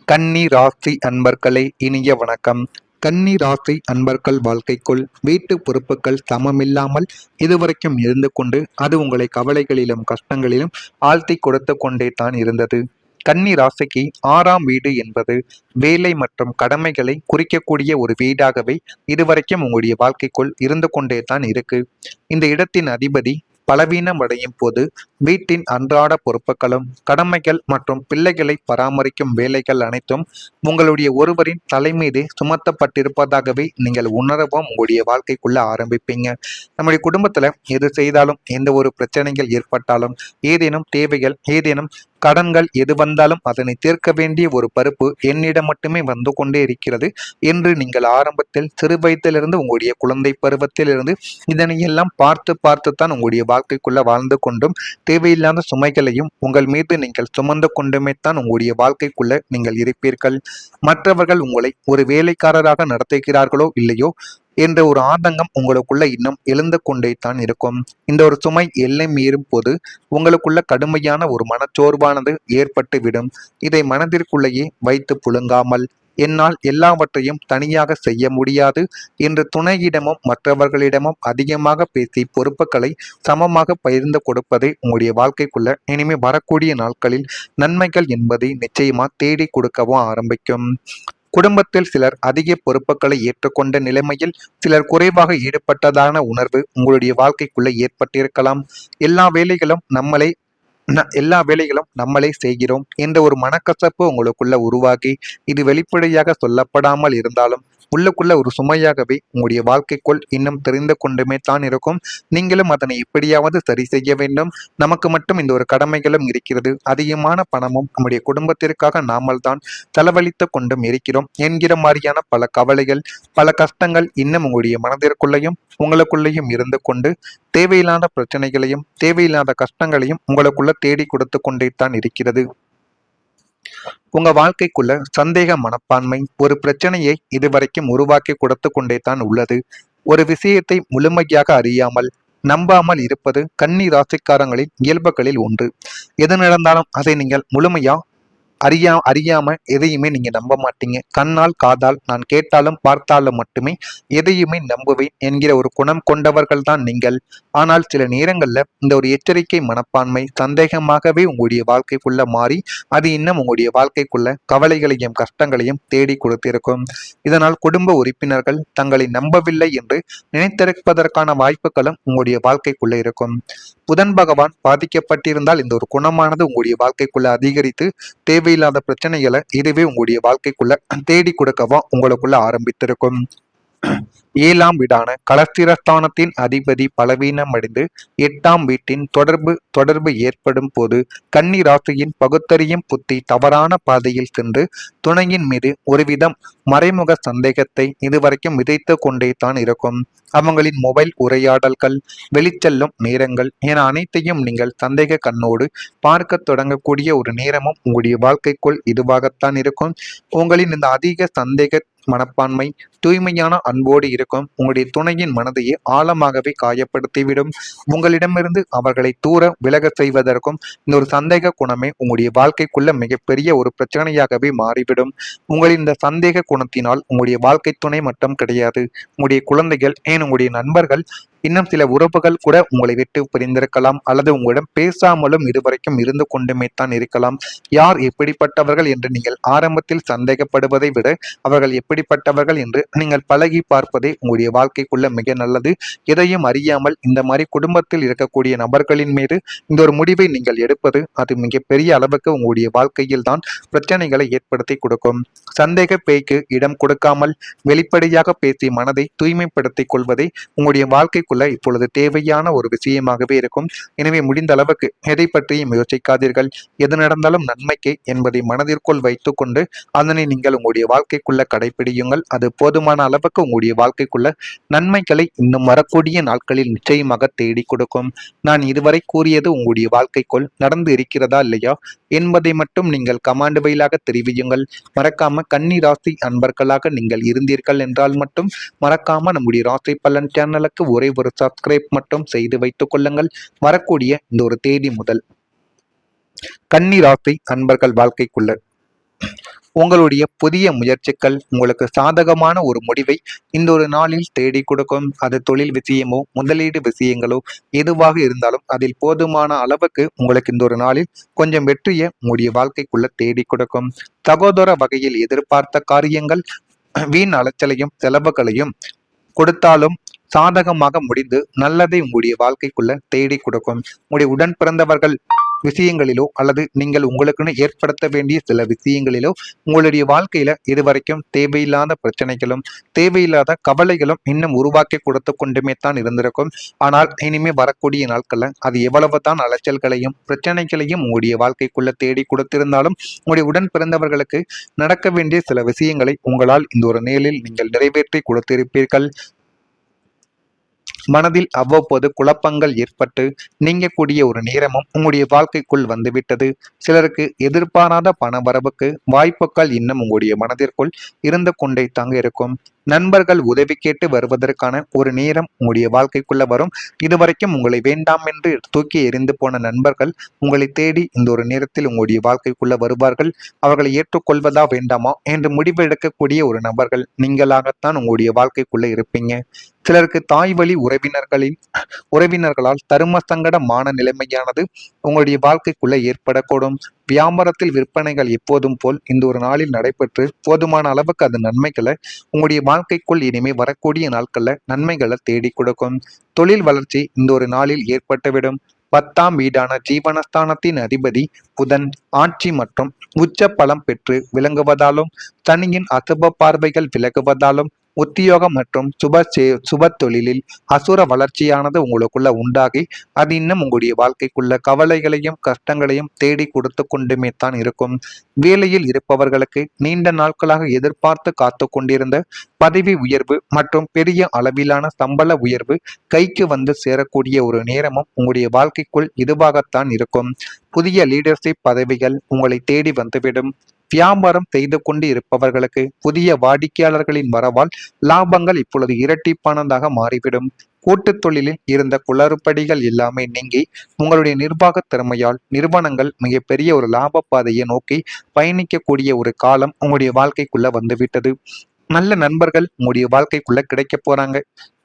கன்னி ராசி அன்பர்களே, இனிய வணக்கம். கன்னி ராசி அன்பர்கள் வாழ்க்கைக்குள் வீட்டு பொறுப்புகள் சமமில்லாமல் இதுவரைக்கும் இருந்து கொண்டு அது உங்களை கவலைகளிலும் கஷ்டங்களிலும் ஆழ்த்தி கொடுத்து கொண்டே தான் இருந்தது. கன்னி ராசிக்கு 6ஆம் வீடு என்பது வேலை மற்றும் கடமைகளை குறிக்கக்கூடிய ஒரு வீடாகவே இதுவரைக்கும் உங்களுடைய வாழ்க்கைக்குள் இருந்து கொண்டே தான் இருக்கு. இந்த இடத்தின் அதிபதி பலவீனம் அடையும் போது வீட்டின் அன்றாட பொறுப்புகளும் கடமைகள் மற்றும் பிள்ளைகளை பராமரிக்கும் வேலைகள் அனைத்தும் உங்களுடைய ஒருவரின் தலைமீது சுமத்தப்பட்டிருப்பதாகவே நீங்கள் உணரவும் உங்களுடைய வாழ்க்கைக்குள்ள ஆரம்பிப்பீங்க. நம்முடைய குடும்பத்துல எது செய்தாலும் எந்த ஒரு பிரச்சனைகள் ஏற்பட்டாலும் ஏதேனும் தேவைகள் ஏதேனும் கடன்கள் எது வந்தாலும் அதனை தீர்க்க வேண்டிய ஒரு பருப்பு என்னிடம் மட்டுமே வந்து கொண்டே இருக்கிறது என்று நீங்கள் ஆரம்பத்தில் சிறு வயதிலிருந்து உங்களுடைய குழந்தை பருவத்திலிருந்து இதனை எல்லாம் பார்த்து பார்த்துத்தான் உங்களுடைய வாழ்க்கைக்குள்ள வாழ்ந்து கொண்டும் தேவையில்லாத சுமைகளையும் உங்கள் மீது நீங்கள் சுமந்து கொண்டுமே தான் உங்களுடைய வாழ்க்கைக்குள்ள நீங்கள் இருப்பீர்கள். மற்றவர்கள் உங்களை ஒரு வேலைக்காரராக நடத்துகிறார்களோ இல்லையோ என்ற ஒரு ஆதங்கம் உங்களுக்குள்ள இன்னும் எழுந்து கொண்டே தான் இருக்கும். இந்த ஒரு சுமை எல்லை மீறும் போது உங்களுக்குள்ள கடுமையான ஒரு மனச்சோர்வானது ஏற்பட்டு விடும். இதை மனதிற்குள்ளேயே வைத்து புழுங்காமல் என்னால் எல்லாவற்றையும் தனியாக செய்ய முடியாது என்று துணையிடமும் மற்றவர்களிடமும் அதிகமாக பேசி பொறுப்புகளை சமமாக பகிர்ந்து கொடுப்பதை உங்களுடைய வாழ்க்கைக்குள்ள இனிமே வரக்கூடிய நாட்களில் நன்மைகள் என்பதை நிச்சயமா தேடி கொடுக்கவும் ஆரம்பிக்கும். குடும்பத்தில் சிலர் அதிக பொறுப்புகளை ஏற்றுக்கொண்ட நிலைமையில் சிலர் குறைவாக ஈடுபட்டதான உணர்வு உங்களுடைய வாழ்க்கைக்குள்ள ஏற்பட்டிருக்கலாம். எல்லா வேலைகளும் நம்மளே எல்லா வேலைகளும் நம்மளே செய்கிறோம் என்ற ஒரு மனக்கசப்பு உங்களுக்குள்ள உருவாகி இது வெளிப்படையாக சொல்லப்படாமல் இருந்தாலும் உள்ளுக்குள்ள ஒரு சுமையாகவே உங்களுடைய வாழ்க்கைக்குள் இன்னும் தெரிந்து கொண்டுமே தான் இருக்கும். நீங்களும் அதனை எப்படியாவது சரி செய்ய வேண்டும். நமக்கு மட்டும் இந்த ஒரு கடமைகளும் இருக்கிறது. அதிகமான பணமும் நம்முடைய குடும்பத்திற்காக நாமல் தான் செலவழித்து கொண்டும் இருக்கிறோம் என்கிற மாதிரியான பல கவலைகள் பல கஷ்டங்கள் இன்னும் உங்களுடைய மனதிற்குள்ளேயும் உங்களுக்குள்ளேயும் இருந்து கொண்டு தேவையில்லாத பிரச்சனைகளையும் தேவையில்லாத கஷ்டங்களையும் உங்களுக்குள்ள தேடி கொடுத்து கொண்டே தான் இருக்கிறது. உங்க வாழ்க்கைக்குள்ள சந்தேக மனப்பான்மை ஒரு பிரச்சனையை இதுவரைக்கும் உருவாக்கி கொடுத்து கொண்டே தான் உள்ளது. ஒரு விஷயத்தை முழுமையாக அறியாமல் நம்பாமல் இருப்பது கன்னி ராசிக்காரங்களின் இயல்புகளில் ஒன்று. எது நடந்தாலும் அதை நீங்கள் முழுமையா அறியாம எதையுமே நீங்க நம்ப மாட்டீங்க. கண்ணால் காதால் நான் கேட்டாலும் பார்த்தாலும் மட்டுமே எதையுமே நம்புவேன் என்கிற ஒரு குணம் கொண்டவர்கள் தான் நீங்கள். ஆனால் சில நேரங்கள்ல இந்த ஒரு எச்சரிக்கை மனப்பான்மை சந்தேகமாகவே உங்களுடைய வாழ்க்கைக்குள்ள மாறி அது இன்னும் உங்களுடைய வாழ்க்கைக்குள்ள கவலைகளையும் கஷ்டங்களையும் தேடி கொடுத்திருக்கும். இதனால் குடும்ப உறுப்பினர்கள் தங்களை நம்பவில்லை என்று நினைத்திருப்பதற்கான வாய்ப்புகளும் உங்களுடைய வாழ்க்கைக்குள்ள இருக்கும். புதன் பகவான் பாதிக்கப்பட்டிருந்தால் இந்த ஒரு குணமானது உங்களுடைய வாழ்க்கைக்குள்ள அதிகரித்து தேவையில்லாத பிரச்சனைகளை இதுவே உங்களுடைய வாழ்க்கைக்குள்ள தேடி கொடுக்கவும் உங்களுக்குள்ள ஆரம்பித்திருக்கும். 7ஆம் வீடான கலஸ்திரஸ்தானத்தின் அதிபதி பலவீனம் அடைந்து 8ஆம் வீட்டின் தொடர்பு ஏற்படும் போது கன்னி ராசியின் பகுத்தறியும் புத்தி தவறான பாதையில் சென்று துணையின் மீது ஒருவிதம் மறைமுக சந்தேகத்தை இதுவரைக்கும் விதைத்து கொண்டே தான் இருக்கும். அவங்களின் மொபைல் உரையாடல்கள் வெளிச்செல்லும் நேரங்கள் என அனைத்தையும் நீங்கள் சந்தேக கண்ணோடு பார்க்க தொடங்கக்கூடிய ஒரு நேரமும் உங்களுடைய வாழ்க்கைக்குள் இதுவாகத்தான் இருக்கும். உங்களின் இந்த அதிக சந்தேக மனப்பான்மை தூய்மையான அன்போடு இருக்கும் உங்களுடைய துணையின் மனதையே ஆழமாகவே காயப்படுத்திவிடும். உங்களிடமிருந்து அவர்களை தூர விலக செய்வதற்கும் இந்த ஒரு சந்தேக குணமே உங்களுடைய வாழ்க்கைக்குள்ள மிகப்பெரிய ஒரு பிரச்சனையாகவே மாறிவிடும். உங்களின் இந்த சந்தேக குணத்தினால் உங்களுடைய வாழ்க்கை துணை மட்டும் கிடையாது, உங்களுடைய குழந்தைகள் ஏன் உங்களுடைய நண்பர்கள் இன்னும் சில உறவுகள் கூட உங்களை விட்டு பிரிந்திருக்கலாம் அல்லது உங்களிடம் பேசாமலும் இதுவரைக்கும் இருந்து கொண்டுமே தான் இருக்கலாம். யார் எப்படிப்பட்டவர்கள் என்று நீங்கள் ஆரம்பத்தில் சந்தேகப்படுவதை விட அவர்கள் எப்படிப்பட்டவர்கள் என்று நீங்கள் பழகி பார்ப்பதே உங்களுடைய வாழ்க்கைக்குள்ள மிக நல்லது. எதையும் அறியாமல் இந்த மாதிரி குடும்பத்தில் இருக்கக்கூடிய நபர்களின் மீது இந்த ஒரு முடிவை நீங்கள் எடுப்பது அது மிகப்பெரிய அளவுக்கு உங்களுடைய வாழ்க்கையில் தான் பிரச்சனைகளை ஏற்படுத்தி கொடுக்கும். சந்தேக பேய்க்கு இடம் கொடுக்காமல் வெளிப்படையாக பேசி மனதை தூய்மைப்படுத்திக் கொள்வதை உங்களுடைய வாழ்க்கைக்குள்ள இப்பொழுது தேவையான ஒரு விஷயமாகவே இருக்கும். எனவே முடிந்த அளவுக்கு எதை பற்றியும் யோசிக்காதீர்கள். எது நடந்தாலும் நன்மைக்கு என்பதை மனதிற்குள் வைத்துக் கொண்டு அதனை நீங்கள் உங்களுடைய வாழ்க்கைக்குள்ள கடைபிடியுங்கள். அது போதுமான அளவுக்கு உங்களுடைய வாழ்க்கைக்குள்ள நன்மைகளை இன்னும் வரக்கூடிய நாட்களில் நிச்சயமாக தேடி கொடுக்கும். நான் இதுவரை கூறியது உங்களுடைய வாழ்க்கைக்குள் நடந்து இருக்கிறதா இல்லையா என்பதை மட்டும் நீங்கள் கமாண்ட் வழியாக தெரிவியுங்கள். மறக்காம கன்னி ராசி அன்பர்களாக நீங்கள் இருந்தீர்கள் என்றால் மட்டும் மறக்காம நம்முடைய ராசி பலன் சேனலுக்கு ஒரே ஒரு சப்ஸ்கிரைப் மட்டும் செய்து வைத்துக் கொள்ளுங்கள். வரக்கூடிய இந்த ஒரு தேதி முதல் கன்னி ராசி அன்பர்கள் வாழ்க்கைக்குள்ள உங்களுடைய புதிய முயற்சிகள் உங்களுக்கு சாதகமான ஒரு முடிவை இந்த ஒரு நாளில் தேடி கொடுக்கும். அது தொழில் விஷயமோ முதலீடு விஷயங்களோ எதுவாக இருந்தாலும் அதில் போதுமான அளவுக்கு உங்களுக்கு இந்த ஒரு நாளில் கொஞ்சம் வெற்றியை உங்களுடைய வாழ்க்கைக்குள்ள தேடி கொடுக்கும். சகோதர வகையில் எதிர்பார்த்த காரியங்கள் வீண் அலைச்சலையும் செலவுகளையும் கொடுத்தாலும் சாதகமாக முடிந்து நல்லதை உங்களுடைய வாழ்க்கைக்குள்ள தேடி கொடுக்கும். உங்களுடைய உடன் பிறந்தவர்கள் விஷயங்களிலோ அல்லது நீங்கள் உங்களுக்குன்னு ஏற்படுத்த வேண்டிய சில விஷயங்களிலோ உங்களுடைய வாழ்க்கையில இதுவரைக்கும் தேவையில்லாத பிரச்சனைகளும் தேவையில்லாத கவலைகளும் இன்னும் உருவாக்கி கொடுத்து கொண்டுமே தான் இருந்திருக்கும். ஆனால் இனிமே வரக்கூடிய நாட்கள்ல அது எவ்வளவுதான் அலைச்சல்களையும் பிரச்சனைகளையும் உங்களுடைய வாழ்க்கைக்குள்ள தேடி கொடுத்திருந்தாலும் உங்களுடைய உடன் பிறந்தவர்களுக்கு நடக்க வேண்டிய சில விஷயங்களை உங்களால் இந்த ஒரு நேரில் நீங்கள் நிறைவேற்றி கொடுத்திருப்பீர்கள். மனதில் அவ்வப்போது குழப்பங்கள் ஏற்பட்டு நீங்கக்கூடிய ஒரு நேரமும் உங்களுடைய வாழ்க்கைக்குள் வந்துவிட்டது. சிலருக்கு எதிர்பாராத பண வரவுக்கு வாய்ப்புகள் இன்னும் உங்களுடைய மனதிற்குள் இருந்து கொண்டே தாங்க இருக்கும். நண்பர்கள் உதவி கேட்டு வருவதற்கான ஒரு நேரம் உங்களுடைய வாழ்க்கைக்குள்ள வரும். இதுவரைக்கும் உங்களை வேண்டாம் என்று தூக்கி எறிந்து போன நண்பர்கள் உங்களை தேடி இந்த ஒரு நேரத்தில் உங்களுடைய வாழ்க்கைக்குள்ள வருவார்கள். அவர்களை ஏற்றுக்கொள்வதா வேண்டாமா என்று முடிவு எடுக்கக்கூடிய ஒரு நபர்கள் நீங்களாகத்தான் உங்களுடைய வாழ்க்கைக்குள்ள இருப்பீங்க. சிலருக்கு தாய் வழி உறவினர்களால் தரும சங்கடமான நிலைமையானது உங்களுடைய வாழ்க்கைக்குள்ள ஏற்படக்கூடும். வியாபாரத்தில் விற்பனைகள் எப்போதும் போல் இந்த ஒரு நாளில் நடைபெற்று போதுமான அளவுக்கு அது நன்மைகளை உங்களுடைய வாழ்க்கைக்குள் இனிமே வரக்கூடிய நாட்கள்ல நன்மைகளை தேடி கொடுக்கும். தொழில் வளர்ச்சி இந்த ஒரு நாளில் ஏற்பட்டுவிடும். 10ஆம் வீடான ஜீவனஸ்தானத்தின் அதிபதி புதன் ஆட்சி மற்றும் உச்ச பலம் பெற்று விளங்குவதாலும் சனியின் அசுப பார்வைகள் விலகுவதாலும் உத்தியோகம் மற்றும் சுப தொழிலில் அசுர வளர்ச்சியானது உங்களுக்குள்ள உண்டாகி அது இன்னும் உங்களுடைய வாழ்க்கைக்குள்ள கவலைகளையும் கஷ்டங்களையும் தேடி கொடுத்து கொண்டுமே தான் இருக்கும். வேலையில் இருப்பவர்களுக்கு நீண்ட நாட்களாக எதிர்பார்த்து காத்து கொண்டிருந்த பதவி உயர்வு மற்றும் பெரிய அளவிலான சம்பள உயர்வு கைக்கு வந்து சேரக்கூடிய ஒரு நேரமும் உங்களுடைய வாழ்க்கைக்குள் இதுவாகத்தான் இருக்கும். புதிய லீடர்ஷிப் பதவிகள் உங்களை தேடி வந்துவிடும். வியாபாரம் செய்து கொண்டு இருப்பவர்களுக்கு புதிய வாடிக்கையாளர்களின் வரவால் லாபங்கள் இப்பொழுது இரட்டிப்பானதாக மாறிவிடும். கூட்டுத் தொழிலில் இருந்த குளறுபடிகள் எல்லாமே நீங்கி உங்களுடைய நிர்வாக திறமையால் நிறுவனங்கள் மிகப்பெரிய ஒரு லாப பாதையை நோக்கி பயணிக்கக்கூடிய ஒரு காலம் உங்களுடைய வாழ்க்கைக்குள்ள வந்துவிட்டது. நல்ல நண்பர்கள் உங்களுடைய வாழ்க்கைக்குள்ள கிடைக்க போறாங்க.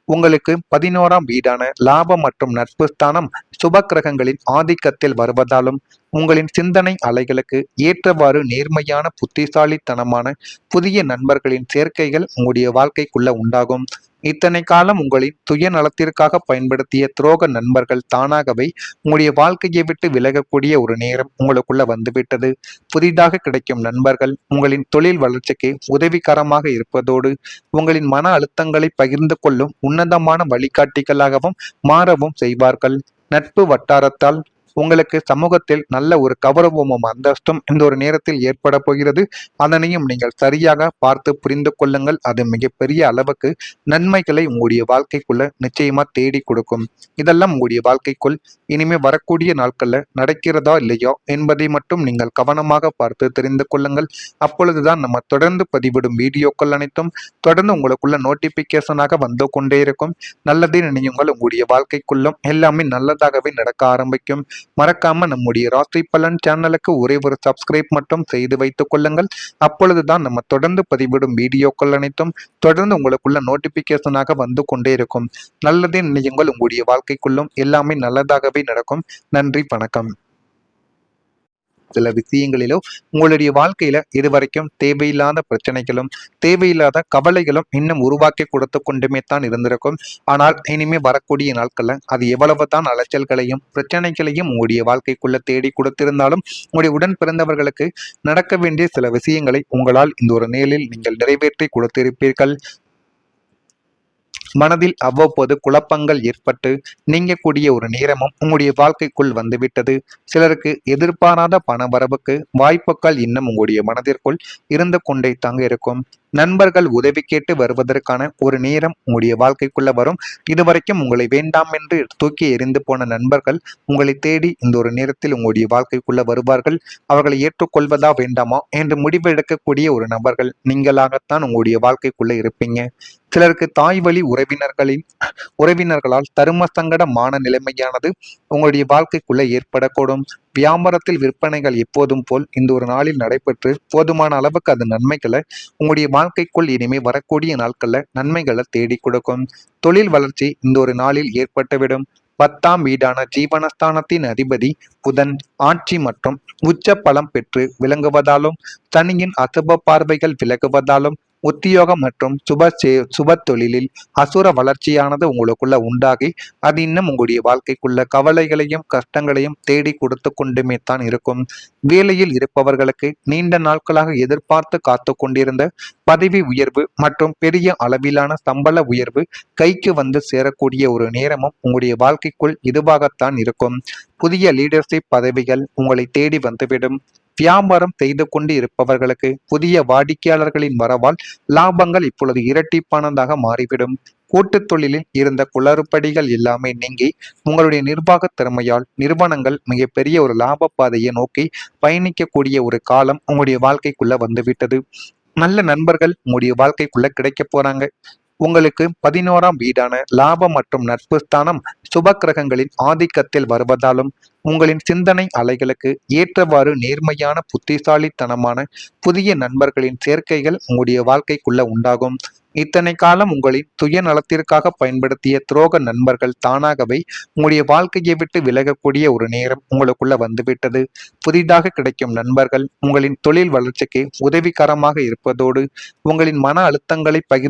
உங்களுக்கு 11ஆம் வீடான லாபம் மற்றும் நட்பு ஸ்தானம் சுப கிரகங்களின் ஆதிக்கத்தில் வருவதாலும் உங்களின் சிந்தனை அலைகளுக்கு ஏற்றவாறு நேர்மையான புத்திசாலித்தனமான புதிய நண்பர்களின் சேர்க்கைகள் உங்களுடைய வாழ்க்கைக்குள்ள உண்டாகும். இத்தனை காலம் உங்களின் சுயநலத்திற்காக பயன்படுத்திய துரோக நண்பர்கள் தானாகவே உங்களுடைய வாழ்க்கையை விட்டு விலகக்கூடிய ஒரு நேரம் உங்களுக்குள்ள வந்துவிட்டது. புதிதாக கிடைக்கும் நண்பர்கள் உங்களின் தொழில் வளர்ச்சிக்கு உதவிகரமாக இருப்பதோடு உங்களின் மன அழுத்தங்களை பகிர்ந்து கொள்ளும் உன்னதமான வழிகாட்டிகளாகவும் மாறவும் செய்வார்கள். நட்பு வட்டாரத்தால் உங்களுக்கு சமூகத்தில் நல்ல ஒரு கௌரவமும் அந்தஸ்தும் இந்த ஒரு நேரத்தில் ஏற்பட போகிறது. அதனையும் நீங்கள் சரியாக பார்த்து புரிந்து கொள்ளுங்கள். அது மிகப்பெரிய அளவுக்கு நன்மைகளை உங்களுடைய வாழ்க்கைக்குள்ள நிச்சயமா தேடி கொடுக்கும். இதெல்லாம் உங்களுடைய வாழ்க்கைக்குள் இனிமே வரக்கூடிய நாட்கள்ல நடக்கிறதா இல்லையா என்பதை மட்டும் நீங்கள் கவனமாக பார்த்து தெரிந்து கொள்ளுங்கள். அப்பொழுதுதான் நம்ம தொடர்ந்து பதிவிடும் வீடியோக்கள் அனைத்தும் தொடர்ந்து உங்களுக்குள்ள நோட்டிபிகேஷனாக வந்து கொண்டே இருக்கும். நல்லதே நினையுங்கள், உங்களுடைய வாழ்க்கைக்குள்ளும் எல்லாமே நல்லதாகவே நடக்க ஆரம்பிக்கும். மறக்காம நம்முடைய ராசி பலன் சேனலுக்கு ஒரே ஒரு சப்ஸ்கிரைப் மட்டும் செய்து வைத்துக் கொள்ளுங்கள். அப்பொழுதுதான் நம்ம தொடர்ந்து பதிவிடும் வீடியோக்கள் அனைத்தும் தொடர்ந்து உங்களுக்குள்ள நோட்டிபிகேஷனாக வந்து கொண்டே இருக்கும். நல்லதே நினையுங்கள், உங்களுடைய வாழ்க்கைக்குள்ளும் எல்லாமே நல்லதாகவே நடக்கும். நன்றி, வணக்கம். சில விஷயங்களிலோ உங்களுடைய வாழ்க்கையில இதுவரைக்கும் தேவையில்லாத பிரச்சனைகளும் தேவையில்லாத கவலைகளும் இன்னும் உருவாக்கி கொடுத்து கொண்டுமே தான் இருந்திருக்கும். ஆனால் இனிமே வரக்கூடிய நாட்கள்ல அது எவ்வளவுதான் அலைச்சல்களையும் பிரச்சனைகளையும் உங்களுடைய வாழ்க்கைக்குள்ள தேடி கொடுத்திருந்தாலும் உங்களுடைய உடன் பிறந்தவர்களுக்கு நடக்க வேண்டிய சில விஷயங்களை உங்களால் இந்த ஒரு நேரில் நீங்கள் நிறைவேற்றி கொடுத்திருப்பீர்கள். மனதில் அவ்வப்போது குழப்பங்கள் ஏற்பட்டு நீங்கக்கூடிய ஒரு நேரமும் உங்களுடைய வாழ்க்கைக்குள் வந்துவிட்டது. சிலருக்கு எதிர்பாராத பண வரவுக்கு வாய்ப்புகள் இன்னும் உங்களுடைய மனதிற்குள் இருந்து கொண்டே தாங்க இருக்கும். நண்பர்கள் உதவி கேட்டு வருவதற்கான ஒரு நேரம் உங்களுடைய வாழ்க்கைக்குள்ள வரும். இதுவரைக்கும் உங்களை வேண்டாம் என்று தூக்கி எறிந்து போன நண்பர்கள் உங்களை தேடி இந்த ஒரு நேரத்தில் உங்களுடைய வாழ்க்கைக்குள்ள வருவார்கள். அவர்களை ஏற்றுக்கொள்வதா வேண்டாமா என்று முடிவு எடுக்கக்கூடிய ஒரு நபர்கள் நீங்களாகத்தான் உங்களுடைய வாழ்க்கைக்குள்ள இருப்பீங்க. சிலருக்கு தாய் வழி உறவினர்களால் தரும சங்கடமான நிலைமையானது உங்களுடைய வாழ்க்கைக்குள்ள ஏற்படக்கூடும். வியாபாரத்தில் விற்பனைகள் எப்போதும் போல் இந்த ஒரு நாளில் நடைபெற்று போதுமான அளவுக்கு அது நன்மைகளை உங்களுடைய வாழ்க்கைக்குள் இனிமே வரக்கூடிய நாட்கள்ல நன்மைகளை தேடி கொடுக்கும். தொழில் வளர்ச்சி இந்த ஒரு நாளில் ஏற்பட்டுவிடும். 10ஆம் வீடான ஜீவனஸ்தானத்தின் அதிபதி புதன் ஆட்சி மற்றும் உச்ச பலம் பெற்று விளங்குவதாலும் சனியின் அசுப பார்வைகள் விலகுவதாலும் உத்தியோகம் மற்றும் சுப தொழிலில் அசுர வளர்ச்சியானது உங்களுக்குள்ள உண்டாகி அது இன்னும் உங்களுடைய வாழ்க்கைக்குள்ள கவலைகளையும் கஷ்டங்களையும் தேடி கொடுத்து கொண்டுமே தான் இருக்கும். வேலையில் இருப்பவர்களுக்கு நீண்ட நாட்களாக எதிர்பார்த்து காத்து கொண்டிருந்த பதவி உயர்வு மற்றும் பெரிய அளவிலான சம்பள உயர்வு கைக்கு வந்து சேரக்கூடிய ஒரு நேரமும் உங்களுடைய வாழ்க்கைக்குள் இதுவாகத்தான் இருக்கும். புதிய லீடர்ஷிப் பதவிகள் உங்களை தேடி வந்துவிடும். வியாபாரம் செய்து கொண்டு இருப்பவர்களுக்கு புதிய வாடிக்கையாளர்களின் வரவால் லாபங்கள் இப்பொழுது இரட்டிப்பானதாக மாறிவிடும். கூட்டுத் தொழிலில் இருந்த குளறுபடிகள் எல்லாமே நீங்கி உங்களுடைய நிர்வாக திறமையால் நிறுவனங்கள் மிகப்பெரிய ஒரு லாப பாதையை நோக்கி பயணிக்கக்கூடிய ஒரு காலம் உங்களுடைய வாழ்க்கைக்குள்ள வந்துவிட்டது. நல்ல நண்பர்கள் உங்களுடைய வாழ்க்கைக்குள்ள கிடைக்க போறாங்க. உங்களுக்கு 11ஆம் வீடான லாபம் மற்றும் நட்பு ஸ்தானம் சுப கிரகங்களின் ஆதிக்கத்தில் வருவதாலும் உங்களின் சிந்தனை அலைகளுக்கு ஏற்றவாறு நேர்மையான புத்திசாலித்தனமான புதிய நண்பர்களின் சேர்க்கைகள் உங்களுடைய வாழ்க்கைக்குள்ள உண்டாகும். இத்தனை காலம் உங்களின் சுயநலத்திற்காக பயன்படுத்திய துரோக நண்பர்கள் தானாகவே உங்களுடைய வாழ்க்கையை விட்டு விலகக்கூடிய ஒரு நேரம் உங்களுக்குள்ள வந்துவிட்டது. புதிதாக கிடைக்கும் நண்பர்கள் உங்களின் தொழில் வளர்ச்சிக்கு உதவிகரமாக இருப்பதோடு உங்களின் மன அழுத்தங்களை பகிர்ந்து